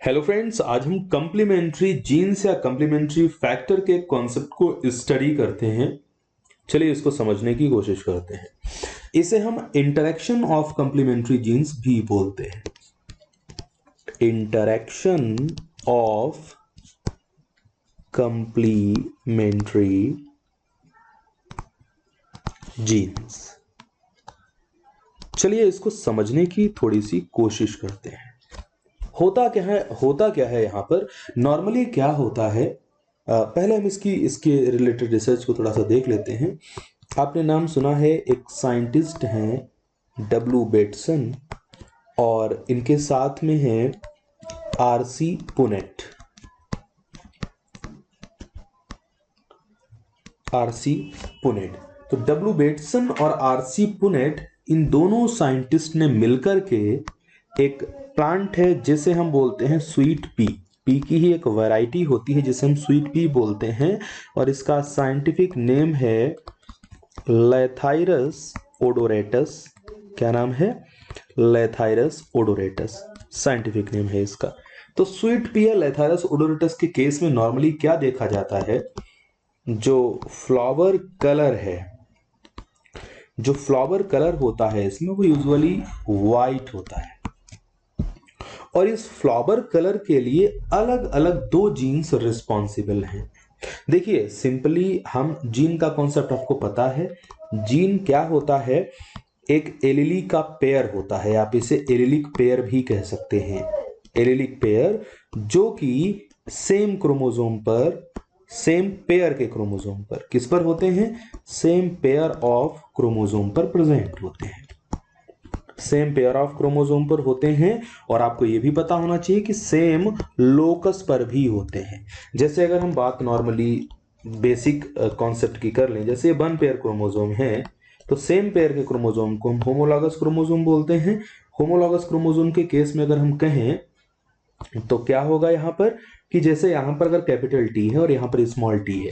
Hello friends, आज हम complementary jeans या कंप्लीमेंट्री फैक्टर के कॉन्सेप्ट को स्टडी करते हैं। चलिए इसको समझने की कोशिश करते हैं। इसे हम इंटरेक्शन ऑफ कंप्लीमेंट्री जीन्स भी बोलते हैं। Interaction of complementary genes. चलिए इसको समझने की थोड़ी सी कोशिश करते हैं। होता क्या है यहाँ पर नॉर्मली क्या होता है। पहले हम इसके रिलेटेड रिसर्च को थोड़ा सा देख लेते हैं। आपने नाम सुना है, एक साइंटिस्ट हैं डब्ल्यू बेटसन और इनके साथ में है आरसी पुनेट। तो डब्ल्यू बेटसन और आरसी पुनेट, इन दोनों साइंटिस्ट ने मिलकर के एक प्लांट है जिसे हम बोलते हैं स्वीट पी। पी की ही एक वैरायटी होती है जिसे हम स्वीट पी बोलते हैं और इसका साइंटिफिक नेम है लेथाइरस ओडोरेटस। क्या नाम है? लेथाइरस ओडोरेटस साइंटिफिक नेम है इसका। तो स्वीट पी या लेथाइरस ओडोरेटस के केस में नॉर्मली क्या देखा जाता है, जो फ्लावर कलर होता है इसमें वो यूजुअली वाइट होता है। और इस फ्लावर कलर के लिए अलग अलग दो जीन्स रिस्पॉन्सिबल हैं। देखिए सिंपली, हम जीन का कॉन्सेप्ट आपको पता है। जीन क्या होता है? एक एलीली का पेयर होता है, आप इसे एलीलिक पेयर भी कह सकते हैं। एलीलिक पेयर जो कि सेम क्रोमोसोम पर, सेम पेयर के क्रोमोसोम पर, किस पर होते हैं? सेम पेयर ऑफ क्रोमोसोम पर प्रेजेंट होते हैं। सेम पेयर ऑफ क्रोमोसोम पर होते हैं और आपको यह भी पता होना चाहिए कि सेम लोकस पर भी होते हैं। जैसे अगर हम बात नॉर्मली बेसिक कॉन्सेप्ट की कर लें, जैसे 1 पेयर क्रोमोसोम है तो सेम पेयर के क्रोमोसोम को हम होमोलॉगस क्रोमोसोम बोलते हैं। होमोलॉगस क्रोमोसोम के केस में अगर हम कहें तो क्या होगा यहां पर कि जैसे यहां पर अगर कैपिटल टी है और यहां पर स्मॉल टी है,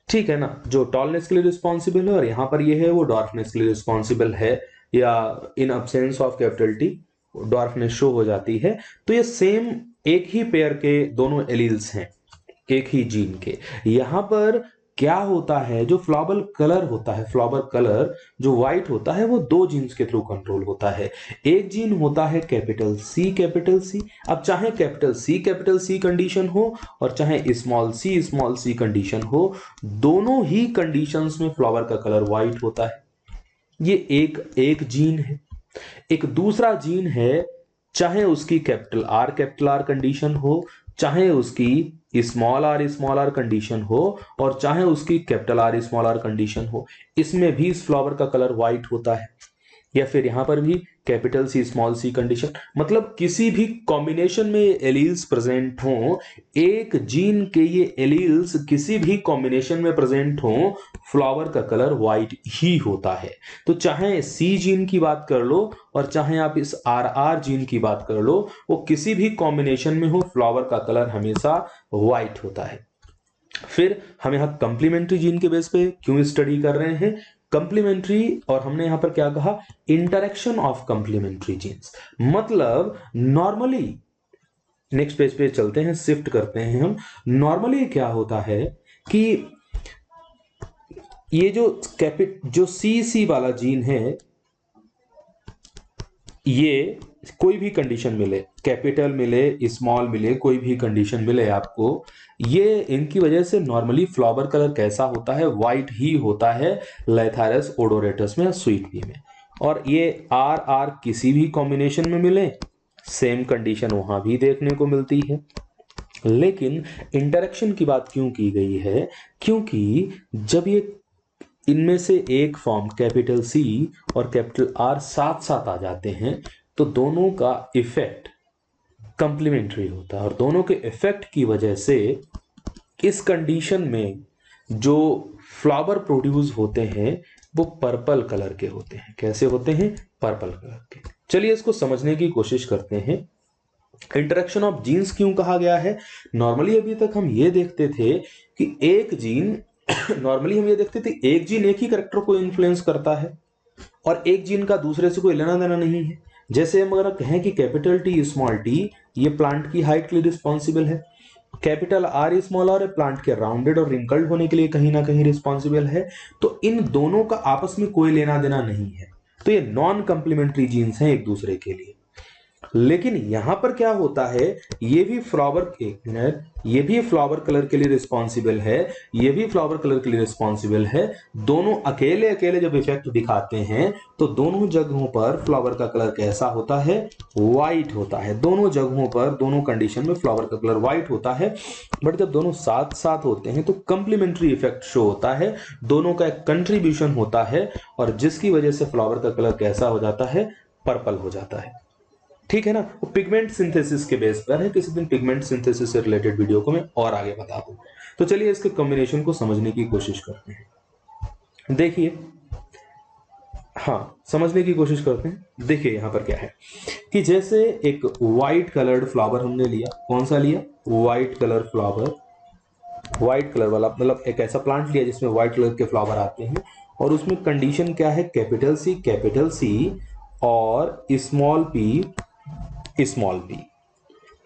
ठीक है ना, जो टॉलनेस के लिए रिस्पॉन्सिबल है और यहां पर ये है वो डॉर्फनेस के लिए रिस्पॉन्सिबल है, या इन absence of capital T dwarfness show हो जाती है। तो ये सेम एक ही पेयर के दोनों एलील्स हैं, एक ही जीन के। यहां पर क्या होता है, जो फ्लावर कलर होता है, फ्लावर कलर जो व्हाइट होता है वो दो जीन्स के थ्रू कंट्रोल होता है। एक जीन होता है कैपिटल सी। अब चाहे कैपिटल सी कंडीशन हो और चाहे स्मॉल सी कंडीशन हो, दोनों ही कंडीशंस में फ्लावर का कलर व्हाइट होता है। ये एक जीन है। एक दूसरा जीन है, चाहे उसकी कैपिटल आर कंडीशन हो, चाहे उसकी स्मॉल आर कंडीशन हो और चाहे उसकी कैपिटल आर कंडीशन हो, इसमें भी इस फ्लावर का कलर व्हाइट होता है। या फिर यहां पर भी capital C small C condition, मतलब किसी भी कॉम्बिनेशन में ये एलील्स प्रेजेंट हो, एक जीन के ये एलील्स किसी भी कॉम्बिनेशन में प्रेजेंट हो, फ्लावर का कलर व्हाइट ही होता है। तो चाहे सी जीन की बात कर लो और चाहे आप इस आर जीन की बात कर लो, वो किसी भी कॉम्बिनेशन में हो, फ्लावर का कलर हमेशा व्हाइट होता है। फिर हम यहां कंप्लीमेंट्री जीन के बेस पे क्यों स्टडी कर रहे हैं? कंप्लीमेंट्री, और हमने यहां पर क्या कहा? Interaction of complementary genes. मतलब नॉर्मली, नेक्स्ट पेज पे चलते हैं, शिफ्ट करते हैं हम। नॉर्मली क्या होता है कि ये जो सी वाला जीन है, ये कोई भी कंडीशन मिले, कैपिटल मिले स्मॉल मिले, कोई भी कंडीशन मिले आपको, ये इनकी वजह से नॉर्मली फ्लावर कलर कैसा होता है? व्हाइट ही होता है लेथाइरस ओडोरेटस में, स्वीट पी में। और ये आर किसी भी कॉम्बिनेशन में मिले, सेम कंडीशन वहां भी देखने को मिलती है। लेकिन इंटरेक्शन की बात क्यों की गई है? क्योंकि जब ये इनमें से एक फॉर्म कैपिटल सी और कैपिटल आर साथ साथ आ जाते हैं तो दोनों का इफेक्ट कंप्लीमेंट्री होता है, और दोनों के इफेक्ट की वजह से इस कंडीशन में जो फ्लावर प्रोड्यूस होते हैं वो पर्पल कलर के होते हैं। कैसे होते हैं? पर्पल कलर के। चलिए इसको समझने की कोशिश करते हैं। इंटरेक्शन ऑफ जीन्स क्यों कहा गया है? नॉर्मली अभी तक हम ये देखते थे कि एक जीन नॉर्मली हम ये देखते थे एक जीन एक ही करेक्टर को इन्फ्लुएंस करता है और एक जीन का दूसरे से कोई लेना देना नहीं है। जैसे हम अगर कहें कि कैपिटल टी स्मॉल टी ये प्लांट की हाइट के लिए रिस्पॉन्सिबल है। Capital R small R plant के राउंडेड और रिंकल्ड होने के लिए कहीं ना कहीं रिस्पॉन्सिबल है। तो इन दोनों का आपस में कोई लेना देना नहीं है, तो ये नॉन कंप्लीमेंट्री जीन्स हैं एक दूसरे के लिए। लेकिन यहां पर क्या होता है, ये भी फ्लावर कलर के लिए रिस्पॉन्सिबल है, ये भी फ्लावर कलर के लिए रिस्पॉन्सिबल है। दोनों अकेले अकेले जब इफेक्ट दिखाते हैं तो दोनों जगहों पर फ्लावर का कलर कैसा होता है, व्हाइट होता है। दोनों जगहों पर दोनों कंडीशन में फ्लावर का कलर व्हाइट होता है। बट जब दोनों साथ साथ होते हैं तो कंप्लीमेंट्री इफेक्ट शो होता है, दोनों का एक कंट्रीब्यूशन होता है, और जिसकी वजह से फ्लावर का कलर कैसा हो जाता है, पर्पल हो जाता है। ठीक है ना। वो पिगमेंट सिंथेसिस के बेस पर है, किसी दिन पिगमेंट सिंथेसिस से रिलेटेड वीडियो को मैं और आगे बता दूं। तो चलिए इसके कॉम्बिनेशन को समझने की कोशिश करते हैं। देखिए, हाँ, समझने की कोशिश करते हैं। देखिए यहां पर क्या है कि जैसे एक व्हाइट कलर्ड फ्लावर हमने लिया, कौन सा लिया, white colour flower, white colour वाला, मतलब एक ऐसा प्लांट लिया जिसमें व्हाइट कलर के फ्लावर आते हैं, और उसमें कंडीशन क्या है, कैपिटल सी और स्मॉल पी।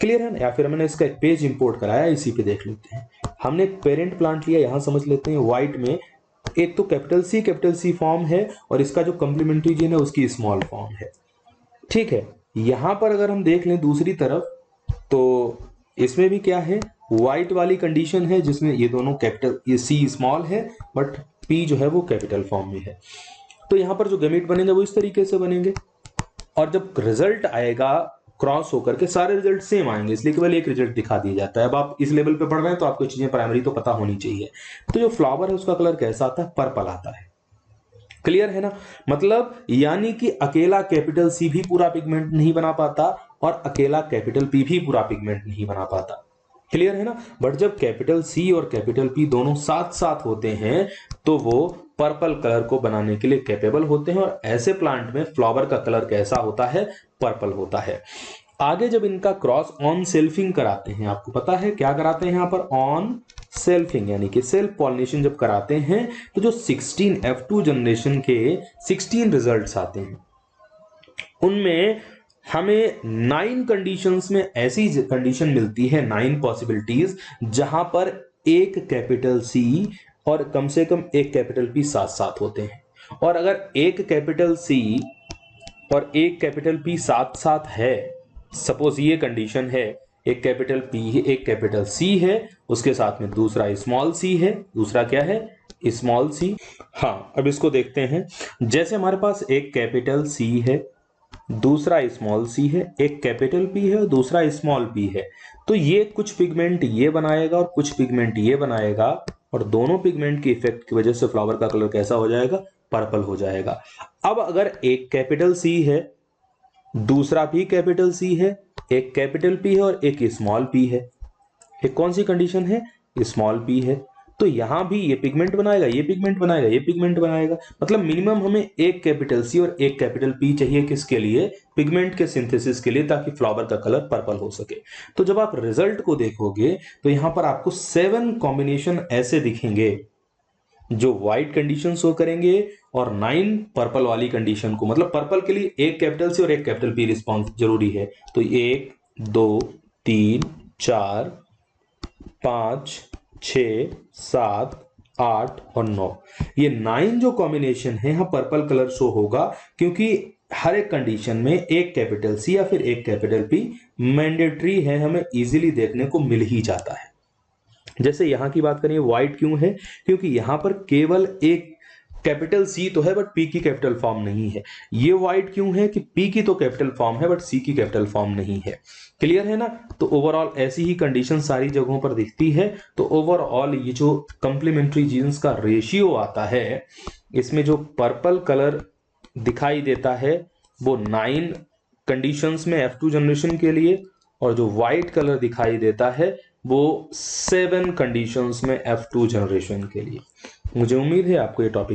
क्लियर है ना। या फिर मैंने इसका एक पेज इंपोर्ट कराया, इसी पे देख लेते हैं। हमने एक पेरेंट प्लांट लिया, यहां समझ लेते हैं व्हाइट में एक तो कैपिटल सी फॉर्म है, और इसका जो कंप्लीमेंट्री जीन है उसकी स्मॉल फॉर्म है। ठीक है। यहां पर अगर हम देख लें दूसरी तरफ, तो इसमें भी क्या है, व्हाइट वाली कंडीशन है जिसमें ये दोनों कैपिटल, ये सी स्मॉल है बट पी जो है वो कैपिटल फॉर्म में है। तो यहां पर जो गैमेट बनेंगे वो इस तरीके से बनेंगे, और जब रिजल्ट आएगा क्रॉस होकर के सारे रिजल्ट सेम आएंगे, इसलिए केवल एक रिजल्ट दिखा दिया जाता है। अब आप इस लेवल पे पढ़ रहे हैं तो आपको चीजें प्राइमरी तो पता होनी चाहिए। तो जो फ्लावर है उसका कलर कैसा आता है, पर्पल आता है। क्लियर है ना। मतलब यानी कि अकेला कैपिटल सी भी पूरा पिगमेंट नहीं बना पाता, और अकेला कैपिटल पी भी पूरा पिगमेंट नहीं बना पाता। क्लियर है ना। बट जब कैपिटल सी और कैपिटल पी दोनों साथ साथ होते हैं तो वो पर्पल कलर को बनाने के लिए कैपेबल होते हैं, और ऐसे प्लांट में फ्लावर का कलर कैसा होता है, पर्पल होता है। आगे जब इनका क्रॉस ऑन सेल्फिंग कराते हैं, आपको पता है क्या कराते हैं यहां पर, ऑन सेल्फिंग, यानी कि सेल्फ पॉलिनेशन जब कराते हैं तो जो 16 F2 जनरेशन के 16 रिजल्ट्स आते हैं उनमें हमें 9 कंडीशंस में ऐसी कंडीशन मिलती है, 9 पॉसिबिलिटीज, जहां पर एक कैपिटल सी और कम से कम एक कैपिटल पी साथ साथ होते हैं। और अगर एक कैपिटल सी और एक कैपिटल पी साथ साथ है, सपोज ये कंडीशन है, एक कैपिटल पी है एक कैपिटल सी है, उसके साथ में दूसरा स्मॉल सी है, दूसरा क्या है, स्मॉल सी। हाँ, अब इसको देखते हैं। जैसे हमारे पास एक कैपिटल सी है, दूसरा स्मॉल सी है, एक कैपिटल पी है और दूसरा स्मॉल पी है, तो ये कुछ पिगमेंट ये बनाएगा और कुछ पिगमेंट ये बनाएगा, और दोनों पिगमेंट के इफेक्ट की वजह से फ्लावर का कलर कैसा हो जाएगा, पर्पल हो जाएगा। अब अगर एक कैपिटल सी है, दूसरा भी कैपिटल सी है, एक कैपिटल पी है और एक स्मॉल पी है, एक कौन सी कंडीशन है, स्मॉल पी है, तो यहां भी ये पिगमेंट बनाएगा, ये पिगमेंट बनाएगा, ये पिगमेंट बनाएगा। मतलब मिनिमम हमें एक कैपिटल सी और एक कैपिटल पी चाहिए, किसके लिए, पिगमेंट के सिंथेसिस के लिए, ताकि फ्लावर का कलर पर्पल हो सके। तो जब आप रिजल्ट को देखोगे तो यहां पर आपको 7 कॉम्बिनेशन ऐसे दिखेंगे जो व्हाइट कंडीशन शो करेंगे, और 9 पर्पल वाली कंडीशन को, मतलब पर्पल के लिए एक कैपिटल सी और एक कैपिटल पी रिस्पॉन्स जरूरी है। तो 1 2 3 4 5 6 7 8 और 9, ये 9 जो कॉम्बिनेशन है यहां पर्पल कलर शो होगा, क्योंकि हर एक कंडीशन में एक कैपिटल सी या फिर एक कैपिटल पी मैंडेटरी है, हमें इजीली देखने को मिल ही जाता है। जैसे यहां की बात करें, व्हाइट क्यों है, क्योंकि यहां पर केवल एक कैपिटल सी तो है बट पी की कैपिटल फॉर्म नहीं है। ये व्हाइट क्यों है कि पी की तो कैपिटल फॉर्म है बट सी की कैपिटल फॉर्म नहीं है। क्लियर है ना। तो ओवरऑल ऐसी ही कंडीशन सारी जगहों पर दिखती है। तो ओवरऑल ये जो कंप्लीमेंट्री जीन्स का रेशियो आता है, इसमें जो पर्पल कलर दिखाई देता है वो 9 कंडीशंस में F2 जनरेशन के लिए, और जो व्हाइट कलर दिखाई देता है वो 7 कंडीशंस में F2 जनरेशन के लिए। मुझे उम्मीद है आपको ये टॉपिक